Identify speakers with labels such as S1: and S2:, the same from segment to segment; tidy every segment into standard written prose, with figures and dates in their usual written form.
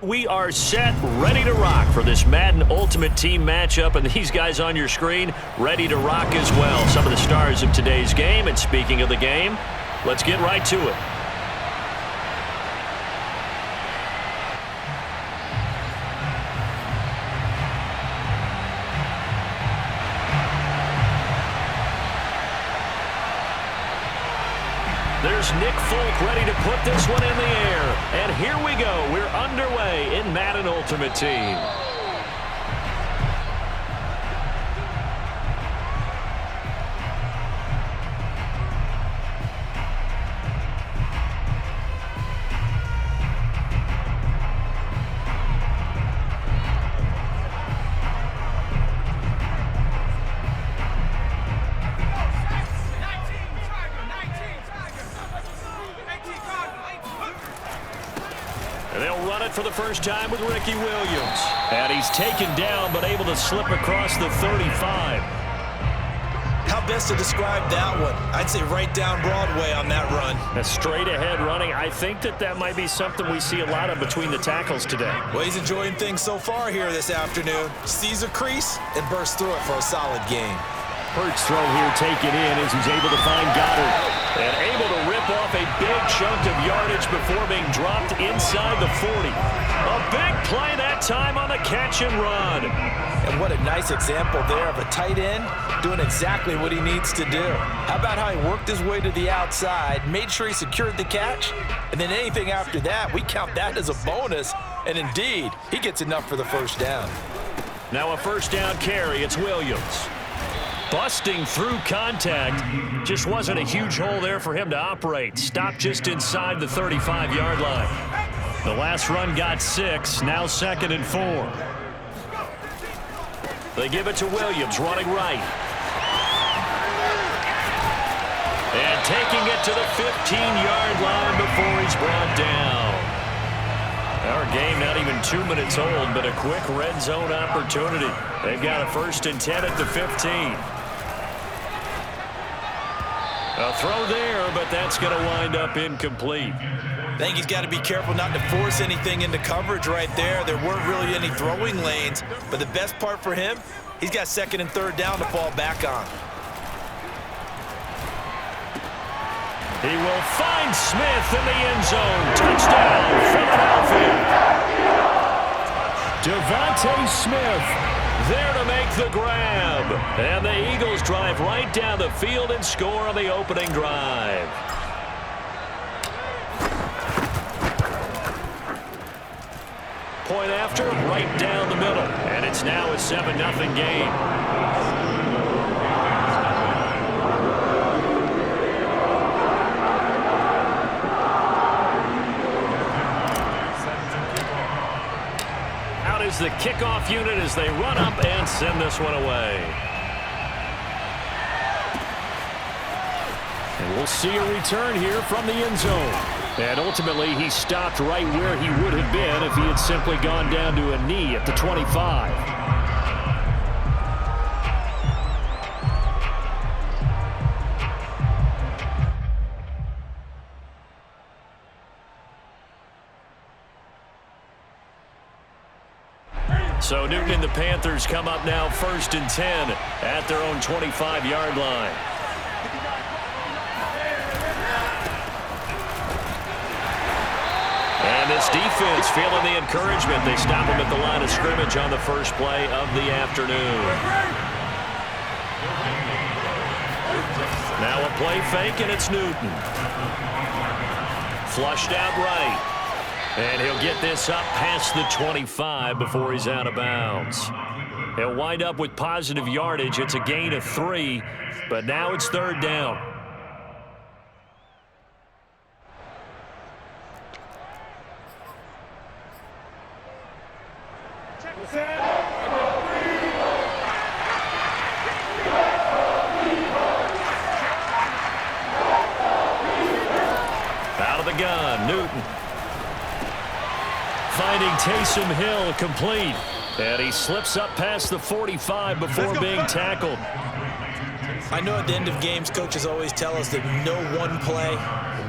S1: We are set, ready to rock for this Madden Ultimate Team matchup, and these guys on your screen ready to rock as well. Some of the stars of today's game, and speaking of the game, let's get right to it. There's Nick Folk ready to put this one in the air. And here we go. We're underway in Madden Ultimate Team. And they'll run it for the first time with Ricky Williams. And he's taken down, but able to slip across the 35.
S2: How best to describe that one? I'd say right down Broadway on that run.
S1: A straight ahead running. I think that might be something we see a lot of between the tackles today.
S2: Well, he's enjoying things so far here this afternoon. Sees a crease and bursts through it for a solid gain.
S1: Hurts throw here taken in as he's able to find Goddard. And able to rip off a big chunk of yardage before being dropped inside the 40. A big play that time on the catch and run.
S2: And what a nice example there of a tight end doing exactly what he needs to do. How about how he worked his way to the outside, made sure he secured the catch, and then anything after that, we count that as a bonus. And indeed, he gets enough for the first down.
S1: Now a first down carry. It's Williams. Busting through contact. Just wasn't a huge hole there for him to operate. Stopped just inside the 35-yard line. The last run got 6. Now 2nd and 4. They give it to Williams, running right. And taking it to the 15-yard line before he's brought down. Our game not even 2 minutes old, but a quick red zone opportunity. They've got a 1st and 10 at the 15. A throw there, but that's going to wind up incomplete.
S2: I think he's got to be careful not to force anything into coverage right there. There weren't really any throwing lanes, but the best part for him, he's got 2nd and 3rd down to fall back on.
S1: He will find Smith in the end zone. Touchdown, Philadelphia. Devontae Smith there to make the grab. And the Eagles drive right down the field and score on the opening drive. Point after, right down the middle. And it's now a 7-0 game. Is the kickoff unit as they run up and send this one away. And we'll see a return here from the end zone. And ultimately, he stopped right where he would have been if he had simply gone down to a knee at the 25. So Newton and the Panthers come up now 1st and 10 at their own 25-yard line. And this defense feeling the encouragement. They stop him at the line of scrimmage on the first play of the afternoon. Now a play fake, and it's Newton. Flushed out right. And he'll get this up past the 25 before he's out of bounds. He'll wind up with positive yardage. It's a gain of 3, but now it's 3rd down. Out of the gun, Newton. Finding Taysom Hill complete. And he slips up past the 45 before being tackled.
S2: I know at the end of games, coaches always tell us that no one play,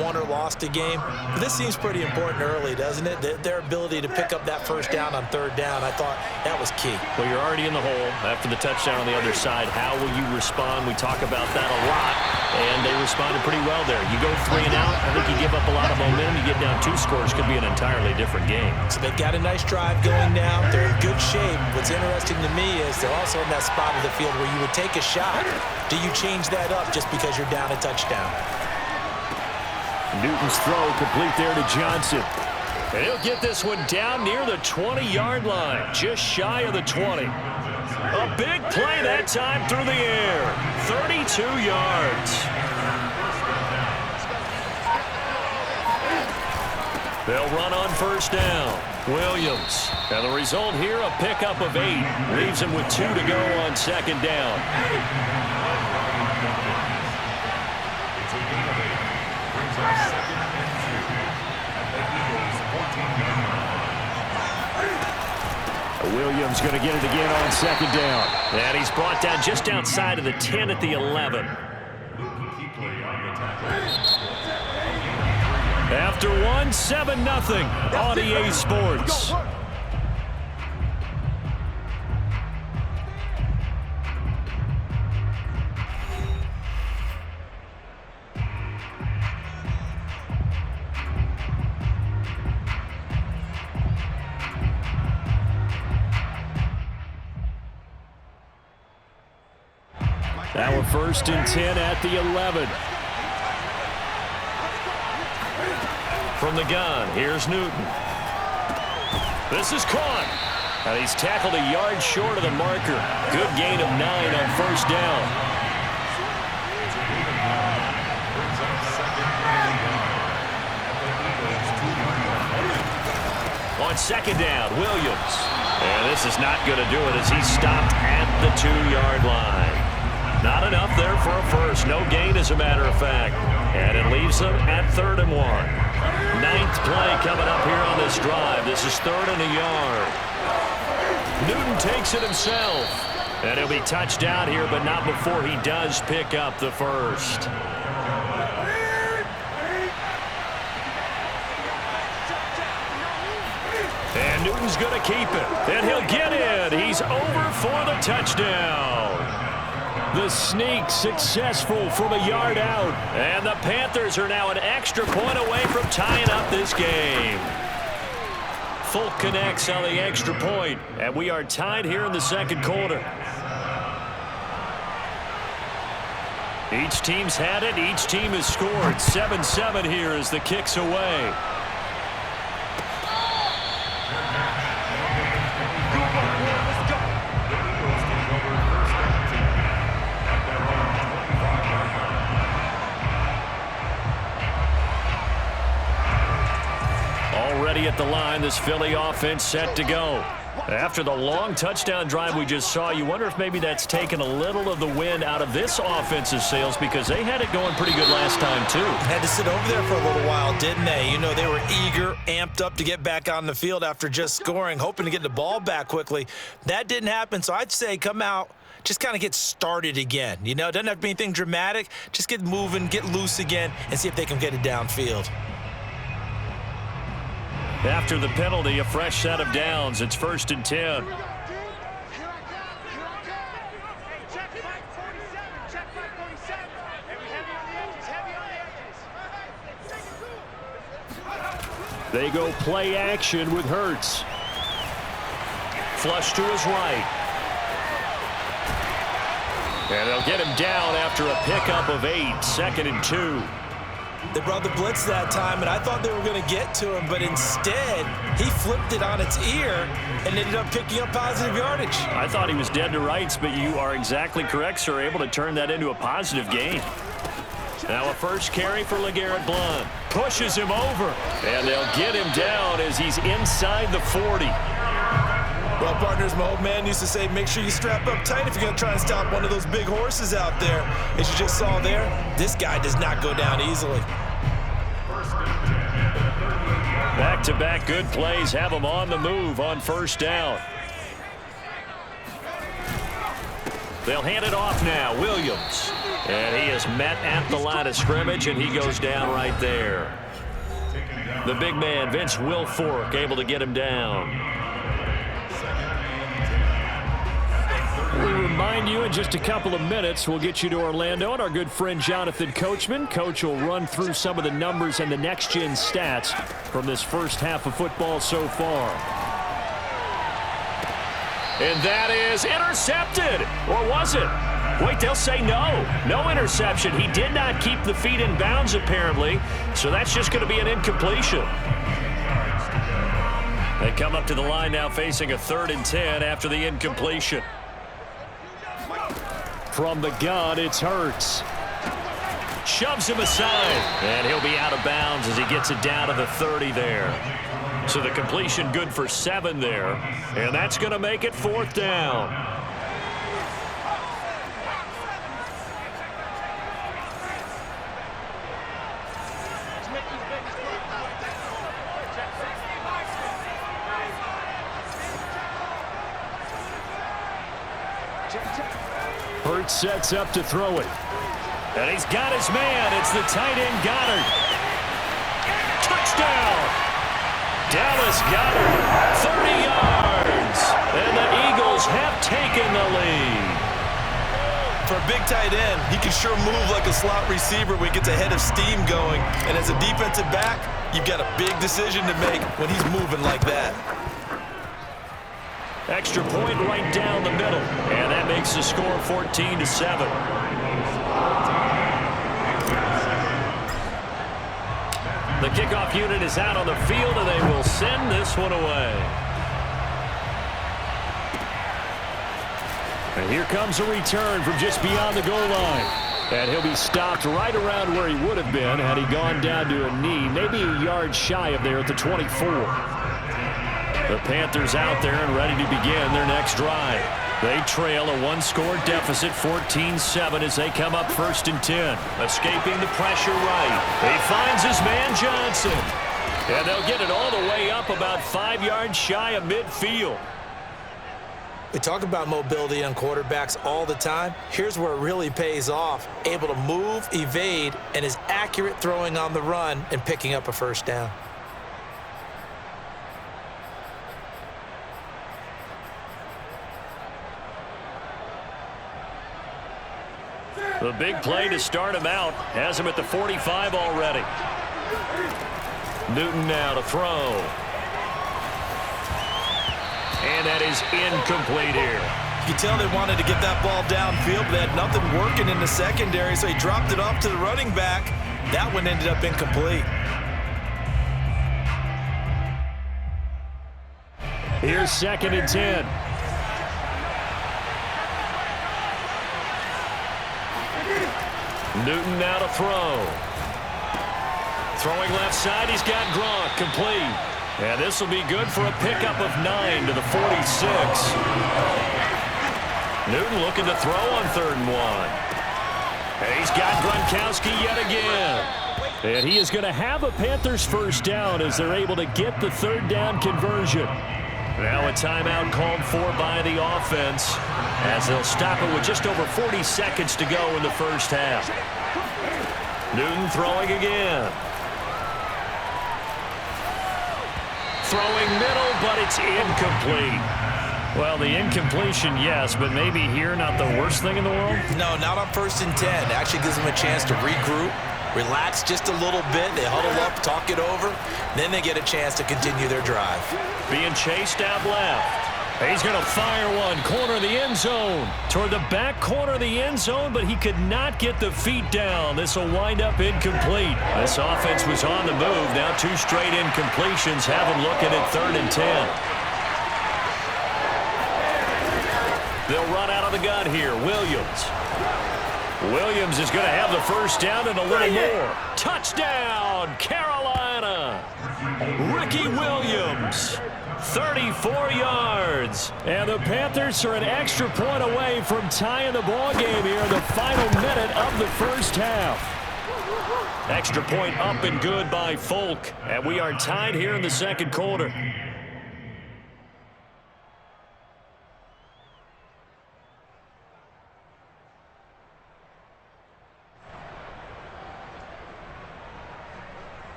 S2: won or lost a game. But this seems pretty important early, doesn't it? Their ability to pick up that first down on third down, I thought that was key.
S1: Well, you're already in the hole after the touchdown on the other side. How will you respond? We talk about that a lot, and they responded pretty well there. You go 3 and out, I think you give up a lot of momentum. You get down 2 scores, could be an entirely different game.
S2: So they've got a nice drive going now. They're in good shape. What's interesting to me is they're also in that spot of the field where you would take a shot. Do you change that up just because you're down a touchdown?
S1: Newton's throw complete there to Johnson. And he'll get this one down near the 20-yard line, just shy of the 20. A big play that time through the air, 32 yards. They'll run on first down. Williams. And the result here, a pickup of 8. Leaves him with 2 to go on second down. Williams going to get it again on second down. And he's brought down just outside of the 10 at the 11. After 1, 7-0 on EA Sports. Now a 1st and 10 at the 11. From the gun, here's Newton. This is caught. And he's tackled a yard short of the marker. Good gain of 9 on first down. On second down, Williams. And this is not going to do it as he's stopped at the 2-yard line. Not enough there for a first. No gain, as a matter of fact. And it leaves them at 3rd and 1. 9th play coming up here on this drive. This is 3rd and a yard. Newton takes it himself. And he'll be touched out here, but not before he does pick up the first. And Newton's going to keep it. And he'll get in. He's over for the touchdown. The sneak successful from a yard out. And the Panthers are now an extra point away from tying up this game. Fulk connects on the extra point, and we are tied here in the second quarter. Each team's had it. Each team has scored. 7-7 here as the kick's away. Already at the line, this Philly offense set to go. After the long touchdown drive we just saw, you wonder if maybe that's taken a little of the wind out of this offensive sails, because they had it going pretty good last time too.
S2: Had to sit over there for a little while, didn't they? You know, they were eager, amped up to get back on the field after just scoring, hoping to get the ball back quickly. That didn't happen, so I'd say come out, just kind of get started again. You know, it doesn't have to be anything dramatic. Just get moving, get loose again, and see if they can get it downfield.
S1: After the penalty, a fresh set of downs. It's 1st and 10. They go play action with Hurts. Flush to his right. And they'll get him down after a pickup of 8. 2nd and 2.
S2: They brought the blitz that time, and I thought they were going to get to him, but instead, he flipped it on its ear and ended up picking up positive yardage.
S1: I thought he was dead to rights, but you are exactly correct, sir. Able to turn that into a positive gain. Now a first carry for LeGarrette Blount. Pushes him over, and they'll get him down as he's inside the 40.
S2: Well, partners, my old man used to say, make sure you strap up tight if you're going to try and stop one of those big horses out there. As you just saw there, this guy does not go down easily.
S1: Back-to-back good plays have him on the move on first down. They'll hand it off now. Williams. And he is met at the line of scrimmage, and he goes down right there. The big man, Vince Wilfork, able to get him down. We remind you in just a couple of minutes, we'll get you to Orlando and our good friend Jonathan Coachman. Coach will run through some of the numbers and the next-gen stats from this first half of football so far. And that is intercepted. Or was it? Wait, they'll say no. No interception. He did not keep the feet in bounds, apparently. So that's just going to be an incompletion. They come up to the line now facing a 3rd and 10 after the incompletion. From the gun, it's Hurts. Shoves him aside. And he'll be out of bounds as he gets it down to the 30 there. So the completion good for 7 there. And that's going to make it 4th down. Hurts sets up to throw it. And he's got his man. It's the tight end Goddard. Touchdown! Dallas Goedert, 30 yards. And the Eagles have taken the lead.
S2: For a big tight end, he can sure move like a slot receiver when he gets a head of steam going. And as a defensive back, you've got a big decision to make when he's moving like that.
S1: Extra point right down the middle. And that makes the score 14-7. The kickoff unit is out on the field, and they will send this one away. And here comes a return from just beyond the goal line. And he'll be stopped right around where he would have been had he gone down to a knee, maybe a yard shy of there at the 24. The Panthers out there and ready to begin their next drive. They trail a 1-score deficit, 14-7, as they come up 1st and 10. Escaping the pressure right. He finds his man Johnson. And they'll get it all the way up about 5 yards shy of midfield.
S2: We talk about mobility on quarterbacks all the time. Here's where it really pays off. Able to move, evade, and is accurate throwing on the run and picking up a 1st down.
S1: The big play to start him out has him at the 45 already. Newton now to throw. And that is incomplete here.
S2: You can tell they wanted to get that ball downfield, but they had nothing working in the secondary, so he dropped it off to the running back. That one ended up incomplete.
S1: Here's 2nd and 10. Newton now to throw. Throwing left side, he's got Gronk, complete. And this will be good for a pickup of 9 to the 46. Newton looking to throw on 3rd and 1. And he's got Gronkowski yet again. And he is going to have a Panthers 1st down as they're able to get the 3rd down conversion. Now a timeout called for by the offense as they'll stop it with just over 40 seconds to go in the 1st half. Newton throwing again. Throwing middle, but it's incomplete. Well, the incompletion, yes, but maybe here not the worst thing in the world?
S2: No, not on 1st and 10. It actually gives them a chance to regroup, relax just a little bit. They huddle up, talk it over. Then they get a chance to continue their drive.
S1: Being chased out left. He's going to fire one. Corner of the end zone. Toward the back corner of the end zone, but he could not get the feet down. This will wind up incomplete. This offense was on the move. Now 2 straight incompletions have him looking at 3rd and 10. They'll run out of the gun here. Williams. Williams is going to have the 1st down and a little more. Touchdown, Carolina. Ricky Williams, 34 yards. And the Panthers are an extra point away from tying the ball game here in the final minute of the 1st half. Extra point up and good by Folk. And we are tied here in the 2nd quarter.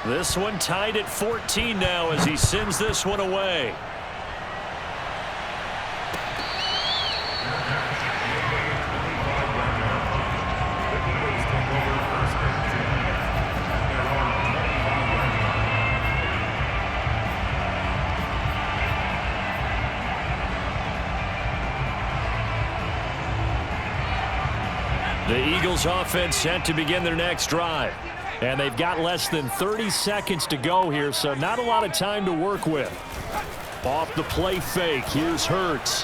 S1: This one tied at 14 now as he sends this one away. The Eagles offense set to begin their next drive. And they've got less than 30 seconds to go here, so not a lot of time to work with. Off the play fake, here's Hurts.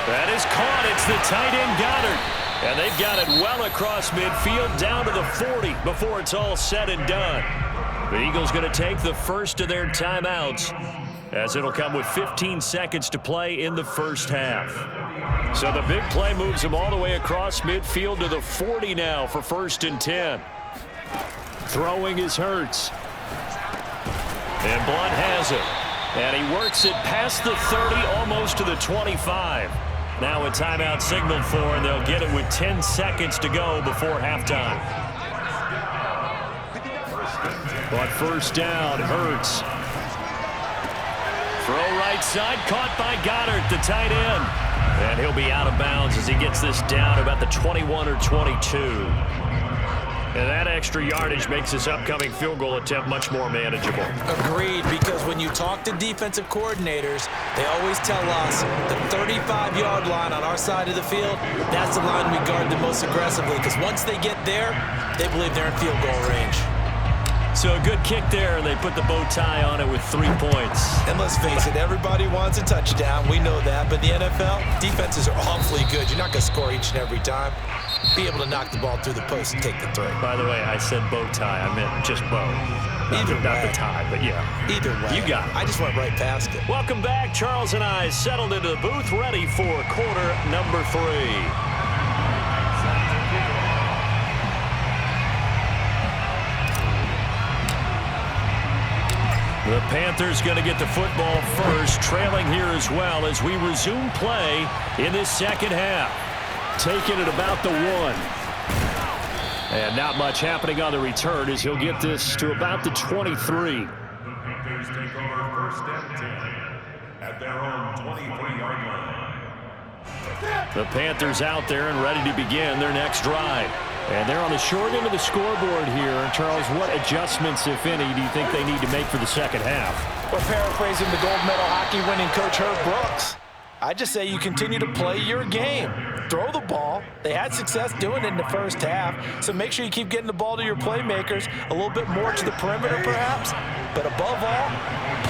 S1: That is caught. It's the tight end Goddard. And they've got it well across midfield down to the 40 before it's all said and done. The Eagles going to take the first of their timeouts, as it'll come with 15 seconds to play in the first half. So the big play moves them all the way across midfield to the 40 now for 1st and 10. Throwing is Hurts. And Blunt has it. And he works it past the 30, almost to the 25. Now a timeout signaled for, and they'll get it with 10 seconds to go before halftime. But first down, Hurts. Throw right side, caught by Goddard, the tight end. And he'll be out of bounds as he gets this down about the 21 or 22. And that extra yardage makes this upcoming field goal attempt much more manageable.
S2: Agreed, because when you talk to defensive coordinators, they always tell us the 35-yard line on our side of the field, that's the line we guard the most aggressively, because once they get there, they believe they're in field goal range.
S1: So a good kick there, and they put the bow tie on it with 3 points.
S2: And let's face it, everybody wants a touchdown. We know that. But in the NFL, defenses are awfully good. You're not going to score each and every time. Be able to knock the ball through the post and take the throw.
S1: By the way, I said bow tie. I meant just bow. Not the tie, but yeah.
S2: Either way.
S1: You got it.
S2: I just went right past it.
S1: Welcome back. Charles and I settled into the booth, ready for quarter number 3. The Panthers going to get the football first, trailing here as well as we resume play in this second half. Taking it about the 1. And not much happening on the return as he'll get this to about the 23.
S3: Panthers take over 1st and 10 at their own 23-yard line.
S1: The Panthers out there and ready to begin their next drive. And they're on the short end of the scoreboard here. Charles, what adjustments, if any, do you think they need to make for the second half?
S2: Well, paraphrasing the gold medal hockey winning coach Herb Brooks, I just say you continue to play your game. Throw the ball. They had success doing it in the first half, so make sure you keep getting the ball to your playmakers, a little bit more to the perimeter perhaps, but above all,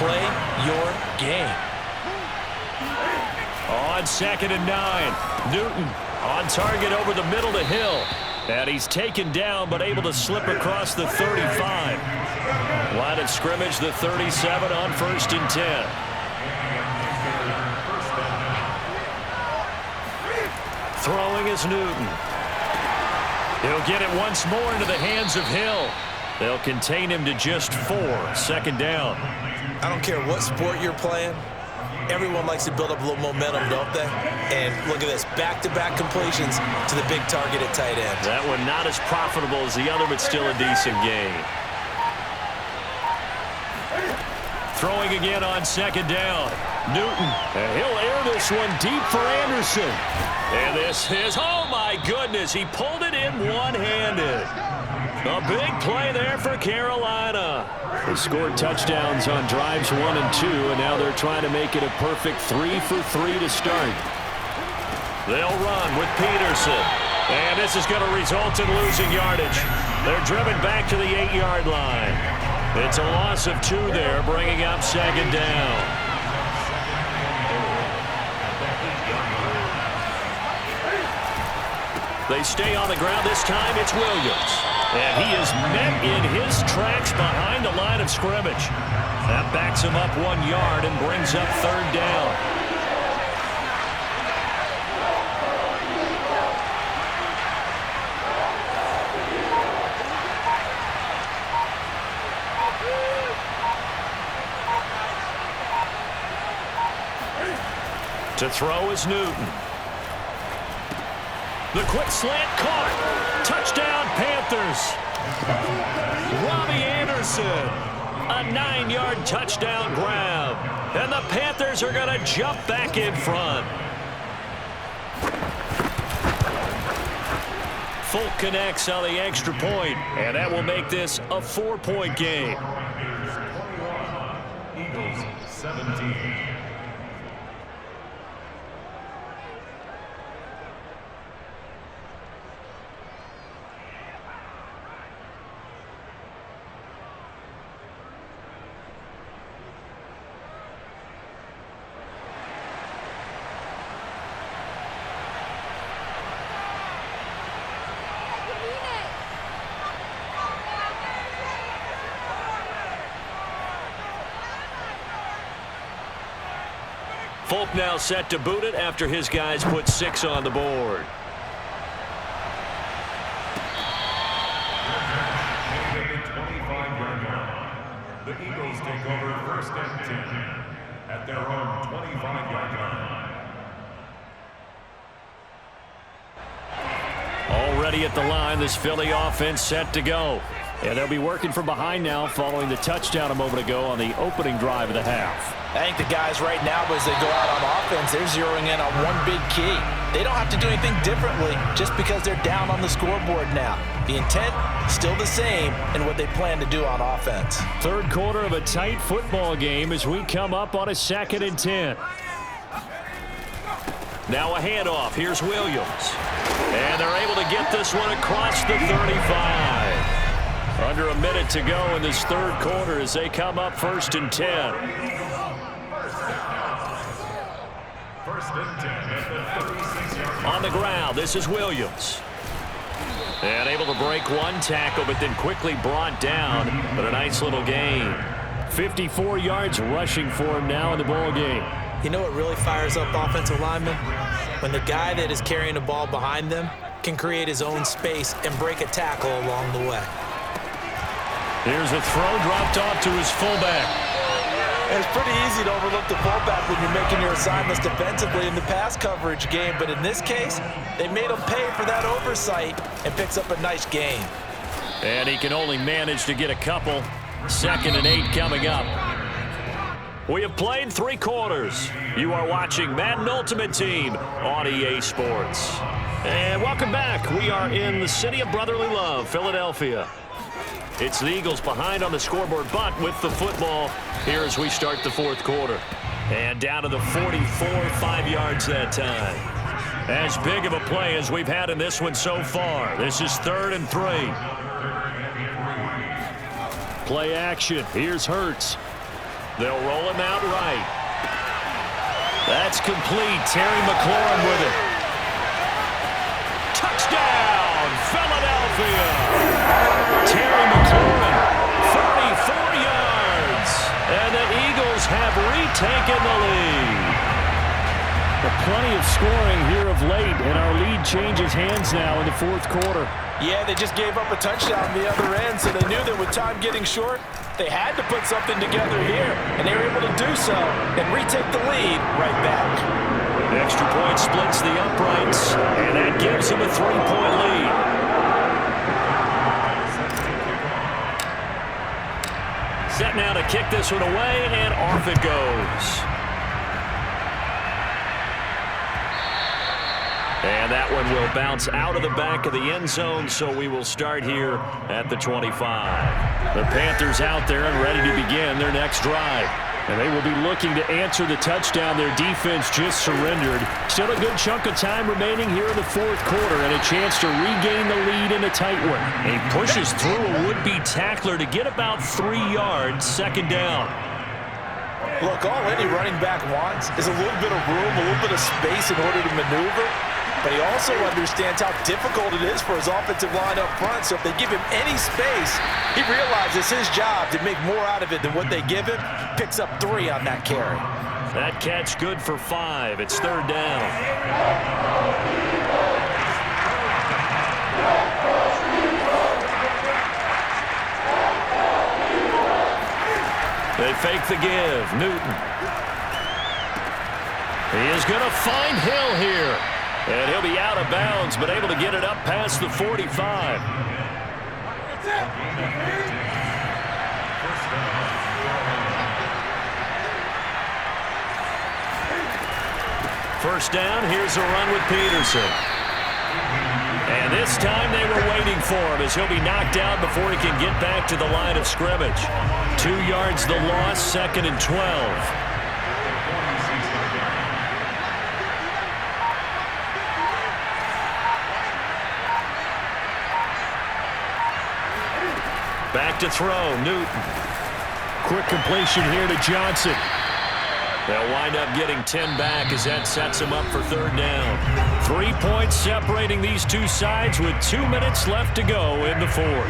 S2: play your game.
S1: On 2nd and 9, Newton on target over the middle to Hill. And he's taken down, but able to slip across the 35. Line of scrimmage, the 37 on 1st and 10. Throwing is Newton. He'll get it once more into the hands of Hill. They'll contain him to just 4. 2nd down.
S2: I don't care what sport you're playing. Everyone likes to build up a little momentum, don't they? And look at this, back-to-back completions to the big target at tight end.
S1: That one not as profitable as the other, but still a decent gain. Throwing again on 2nd down. Newton, and he'll air this one deep for Anderson. And this is, oh my goodness, he pulled it in one-handed. A big play there for Carolina. They scored touchdowns on drives 1 and 2, and now they're trying to make it a perfect 3 for 3 to start. They'll run with Peterson. And this is going to result in losing yardage. They're driven back to the 8-yard line. It's a loss of 2 there, bringing up 2nd down. They stay on the ground. This time it's Williams. And he is met in his tracks behind the line of scrimmage. That backs him up 1 yard and brings up 3rd down. To throw is Newton. The quick slant caught. Touchdown, Panthers. Robbie Anderson. A 9-yard touchdown grab. And the Panthers are going to jump back in front. Folk connects on the extra point, and that will make this a 4-point game.
S3: Eagles 17.
S1: Folk now set to boot it after his guys put 6 on the board.
S3: The Eagles take over first and 10 at their own 25-yard line.
S1: Already at the line, this Philly offense set to go. And they'll be working from behind now following the touchdown a moment ago on the opening drive of the half.
S2: I think the guys right now, as they go out on offense, they're zeroing in on one big key. They don't have to do anything differently just because they're down on the scoreboard now. The intent, still the same in what they plan to do on offense.
S1: Third quarter of a tight football game as we come up on a 2nd and 10. Now a handoff. Here's Williams. And they're able to get this one across the 35. Under a minute to go in this third quarter as they come up 1st and 10. On the ground, this is Williams. And able to break one tackle, but then quickly brought down. But a nice little gain. 54 yards rushing for him now in the ball game.
S4: You know what really fires up offensive linemen? When the guy that is carrying the ball behind them can create his own space and break a tackle along the way.
S1: Here's a throw dropped off to his fullback.
S2: It's pretty easy to overlook the fullback when you're making your assignments defensively in the pass coverage game, but in this case, they made him pay for that oversight and picks up a nice gain.
S1: And he can only manage to get a couple. 2nd and 8 coming up. We have played 3 quarters. You are watching Madden Ultimate Team on EA Sports. And welcome back. We are in the city of brotherly love, Philadelphia. It's the Eagles behind on the scoreboard, but with the football here as we start the 4th quarter. And down to the 44, 5 yards that time. As big of a play as we've had in this one so far. This is 3rd and 3. Play action. Here's Hurts. They'll roll him out right. That's complete. Terry McLaurin with it. Touchdown, Philadelphia. Terry McLaurin, 34 yards. And the Eagles have retaken the lead. Plenty of scoring here of late, and our lead changes hands now in the 4th quarter.
S2: Yeah, they just gave up a touchdown on the other end, so they knew that with time getting short, they had to put something together here, and they were able to do so and retake the lead right back.
S1: The extra point splits the uprights, and that gives them a 3-point lead. Set now to kick this one away, and off it goes. And that one will bounce out of the back of the end zone, so we will start here at the 25. The Panthers out there and ready to begin their next drive. And they will be looking to answer the touchdown their defense just surrendered. Still a good chunk of time remaining here in the 4th quarter and a chance to regain the lead in a tight one. And he pushes through a would-be tackler to get about 3 yards, 2nd down.
S2: Look, all any running back wants is a little bit of room, a little bit of space in order to maneuver. But he also understands how difficult it is for his offensive line up front. So if they give him any space, he realizes his job to make more out of it than what they give him. Picks up 3 on that carry.
S1: That catch good for 5. It's 3rd down. They fake the give. Newton. He is going to find Hill here. And he'll be out of bounds, but able to get it up past the 45. First down, here's a run with Peterson. And this time they were waiting for him as he'll be knocked out before he can get back to the line of scrimmage. 2 yards the loss, 2nd and 12. Back to throw, Newton. Quick completion here to Johnson. They'll wind up getting 10 back as that sets them up for 3rd down. 3 points separating these two sides with 2 minutes left to go in the 4th.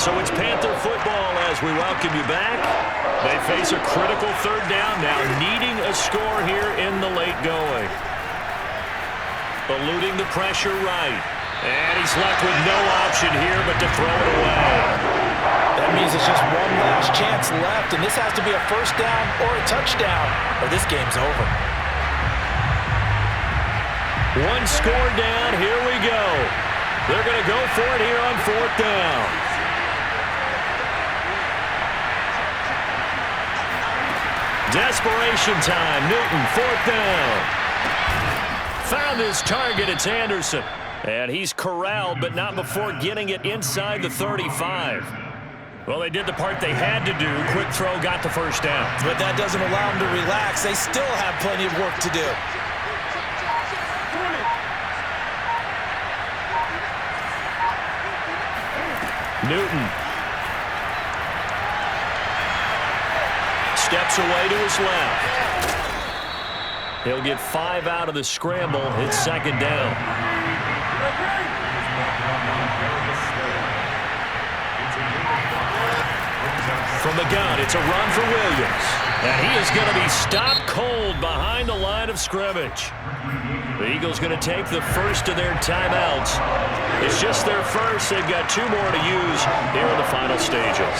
S1: So it's Panther football as we welcome you back. They face a critical 3rd down now, needing a score here in the late going. Eluding the pressure right. And he's left with no option here but to throw it away.
S2: That means it's just one last chance left, and this has to be a 1st down or a touchdown, or this game's over.
S1: One score down, here we go. They're going to go for it here on 4th down. Desperation time, Newton, 4th down. Found his target, it's Anderson. And he's corralled, but not before getting it inside the 35. Well, they did the part they had to do. Quick throw got the 1st down.
S2: But that doesn't allow them to relax. They still have plenty of work to do.
S1: Newton. Steps away to his left. He'll get 5 out of the scramble. It's 2nd down. From the gun, it's a run for Williams. And he is going to be stopped cold behind the line of scrimmage. The Eagles going to take the first of their timeouts. It's just their first. They've got 2 more to use here in the final stages.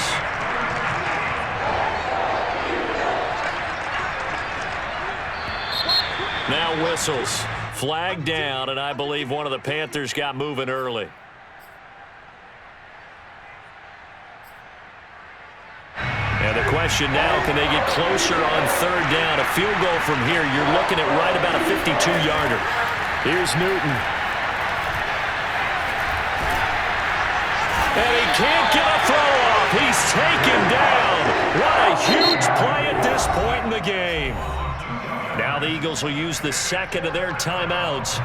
S1: Now whistles. Flag down, and I believe one of the Panthers got moving early. And the question now, can they get closer on 3rd down? A field goal from here, you're looking at right about a 52-yarder. Here's Newton. And he can't get a throw off. He's taken down. What a huge play at this point in the game. Now the Eagles will use the 2nd of their timeouts.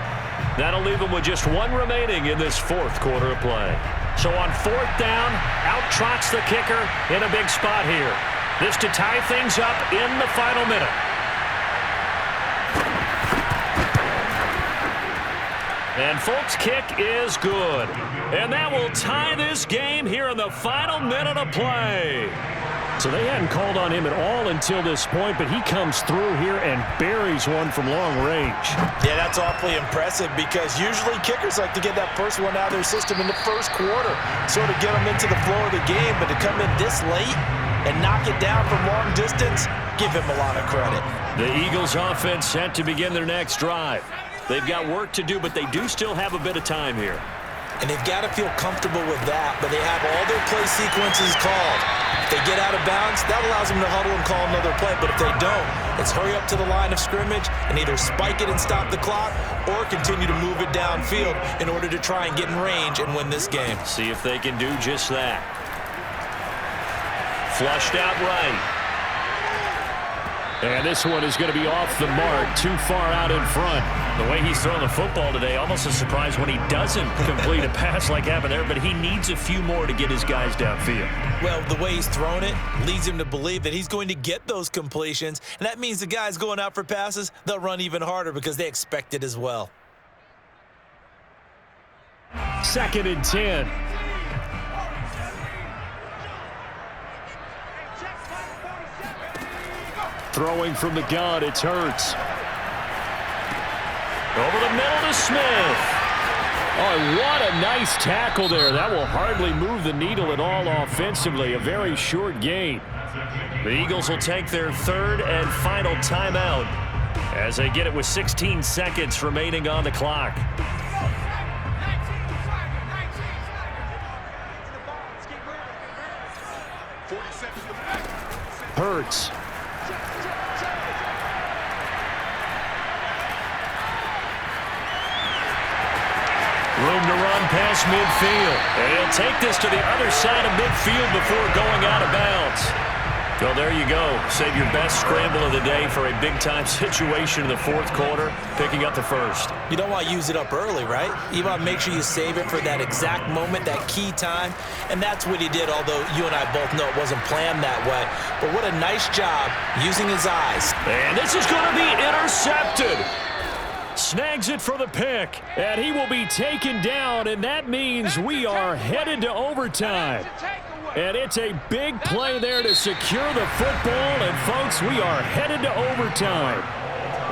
S1: That'll leave them with just 1 remaining in this 4th quarter of play. So on 4th down, out trots the kicker in a big spot here. This to tie things up in the final minute. And Folk's kick is good. And that will tie this game here in the final minute of play. So they hadn't called on him at all until this point, but he comes through here and buries one from long range.
S2: Yeah, that's awfully impressive because usually kickers like to get that first one out of their system in the 1st quarter, sort of get them into the flow of the game, but to come in this late and knock it down from long distance, give him a lot of credit.
S1: The Eagles offense set to begin their next drive. They've got work to do, but they do still have a bit of time here.
S2: And they've got to feel comfortable with that, but they have all their play sequences called. If they get out of bounds, that allows them to huddle and call another play. But if they don't, it's hurry up to the line of scrimmage and either spike it and stop the clock or continue to move it downfield in order to try and get in range and win this game.
S1: See if they can do just that. Flushed out right. And this one is going to be off the mark, too far out in front. The way he's throwing the football today, almost a surprise when he doesn't complete a pass like happened there, but he needs a few more to get his guys downfield.
S2: Well, the way he's thrown it leads him to believe that he's going to get those completions, and that means the guys going out for passes, they'll run even harder because they expect it as well.
S1: 2nd and 10. Throwing from the gun, it's Hurts. Over the middle to Smith. Oh, what a nice tackle there. That will hardly move the needle at all offensively. A very short gain. The Eagles will take their 3rd and final timeout as they get it with 16 seconds remaining on the clock. Hurts. Room to run past midfield. And he'll take this to the other side of midfield before going out of bounds. Well, there you go. Save your best scramble of the day for a big-time situation in the fourth quarter, picking up the first.
S4: You don't want to use it up early, right? You want to make sure you save it for that exact moment, that key time. And that's what he did, although you and I both know it wasn't planned that way. But what a nice job using his eyes.
S1: And this is going to be intercepted. Snags it for the pick, and he will be taken down, and that means we are headed to overtime. And it's a big play there to secure the football, and folks, we are headed to overtime.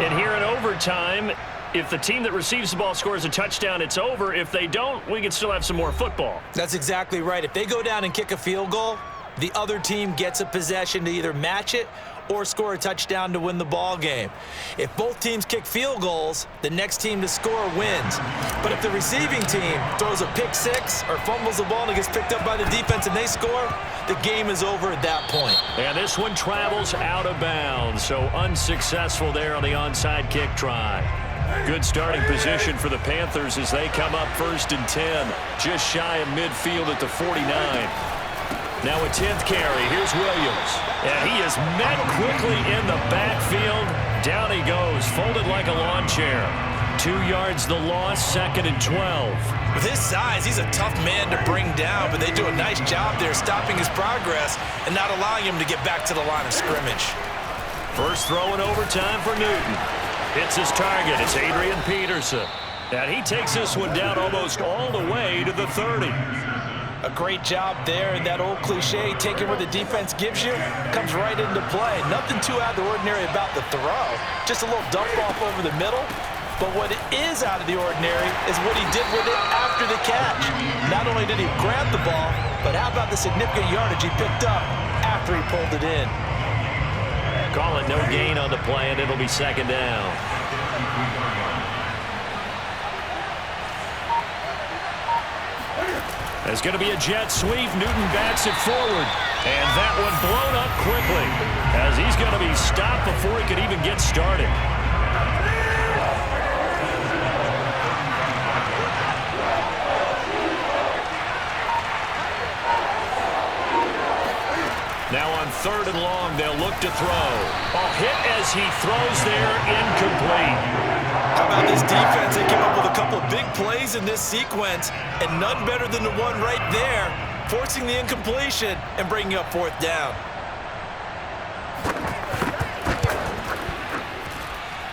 S1: And here in overtime, if the team that receives the ball scores a touchdown, it's over. If they don't, we can still have some more football.
S4: That's exactly right. If they go down and kick a field goal, the other team gets a possession to either match it or score a touchdown to win the ball game. If both teams kick field goals, the next team to score wins. But if the receiving team throws a pick six or fumbles the ball and it gets picked up by the defense and they score, the game is over at that point.
S1: And this one travels out of bounds, so unsuccessful there on the onside kick try. Good starting position for the Panthers as they come up 1st and 10, just shy of midfield at the 49. Now a 10th carry. Here's Williams. And he is met quickly in the backfield. Down he goes, folded like a lawn chair. 2 yards the loss, 2nd and 12.
S4: With his size, he's a tough man to bring down, but they do a nice job there stopping his progress and not allowing him to get back to the line of scrimmage.
S1: First throw in overtime for Newton. Hits his target. It's Adrian Peterson. And he takes this one down almost all the way to the 30.
S4: A great job there, and that old cliche, taking where the defense gives you, comes right into play. Nothing too out of the ordinary about the throw. Just a little dump off over the middle. But what is out of the ordinary is what he did with it after the catch. Not only did he grab the ball, but how about the significant yardage he picked up after he pulled it in.
S1: Call it no gain on the play, and it'll be 2nd down. There's going to be a jet sweep. Newton bats it forward. And that one blown up quickly as he's going to be stopped before he could even get started. Now on 3rd and long, they'll look to throw. A hit as he throws there, incomplete.
S4: How about this defense? They came up with a couple big plays in this sequence, and none better than the one right there, forcing the incompletion and bringing up 4th down.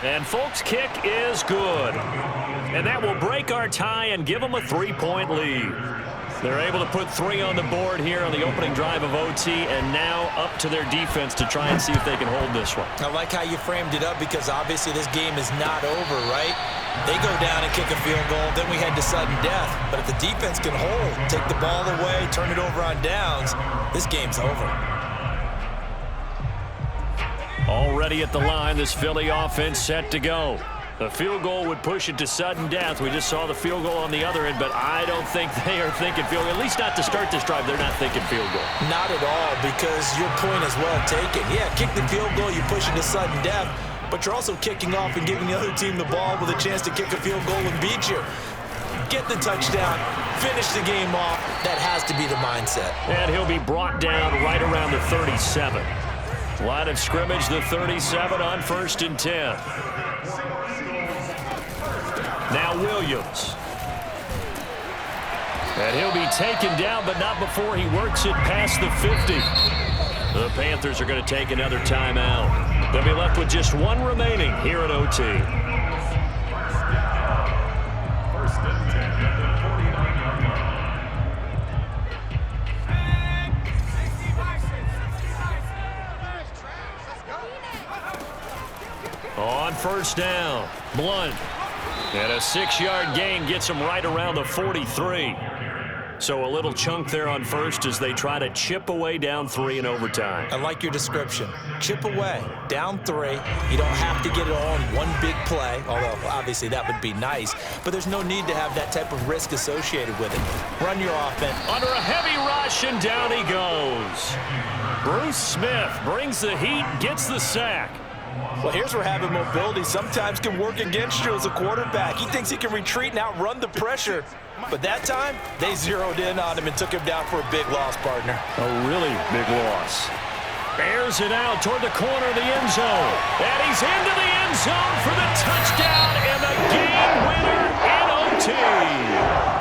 S1: And folks, kick is good. And that will break our tie and give them a 3-point lead. They're able to put 3 on the board here on the opening drive of OT, and now up to their defense to try and see if they can hold this one.
S4: I like how you framed it up because obviously this game is not over, right? They go down and kick a field goal, then we head to sudden death. But if the defense can hold, take the ball away, turn it over on downs, this game's over.
S1: Already at the line, this Philly offense set to go. The field goal would push it to sudden death. We just saw the field goal on the other end, but I don't think they are thinking field goal. At least not to start this drive. They're not thinking field goal.
S4: Not at all, because your point is well taken. Yeah, kick the field goal, you push it to sudden death, but you're also kicking off and giving the other team the ball with a chance to kick a field goal and beat you. Get the touchdown, finish the game off. That has to be the mindset.
S1: And he'll be brought down right around the 37. Line of scrimmage, the 37 on 1st and 10. Now Williams. And he'll be taken down, but not before he works it past the 50. The Panthers are going to take another timeout. They'll be left with just 1 remaining here at OT.
S3: 1st and 10 at the 49-yard line.
S1: On 1st down, Blunt. And a 6-yard gain gets him right around the 43. So a little chunk there on first as they try to chip away down 3 in overtime.
S4: I like your description. Chip away, down 3. You don't have to get it all in one big play, although obviously that would be nice. But there's no need to have that type of risk associated with it. Run your offense.
S1: Under a heavy rush, and down he goes. Bruce Smith brings the heat, gets the sack.
S4: Well, here's where having mobility sometimes can work against you as a quarterback. He thinks he can retreat and outrun the pressure. But that time, they zeroed in on him and took him down for a big loss, partner.
S1: A really big loss. Airs it out toward the corner of the end zone. And he's into the end zone for the touchdown and the game winner in OT.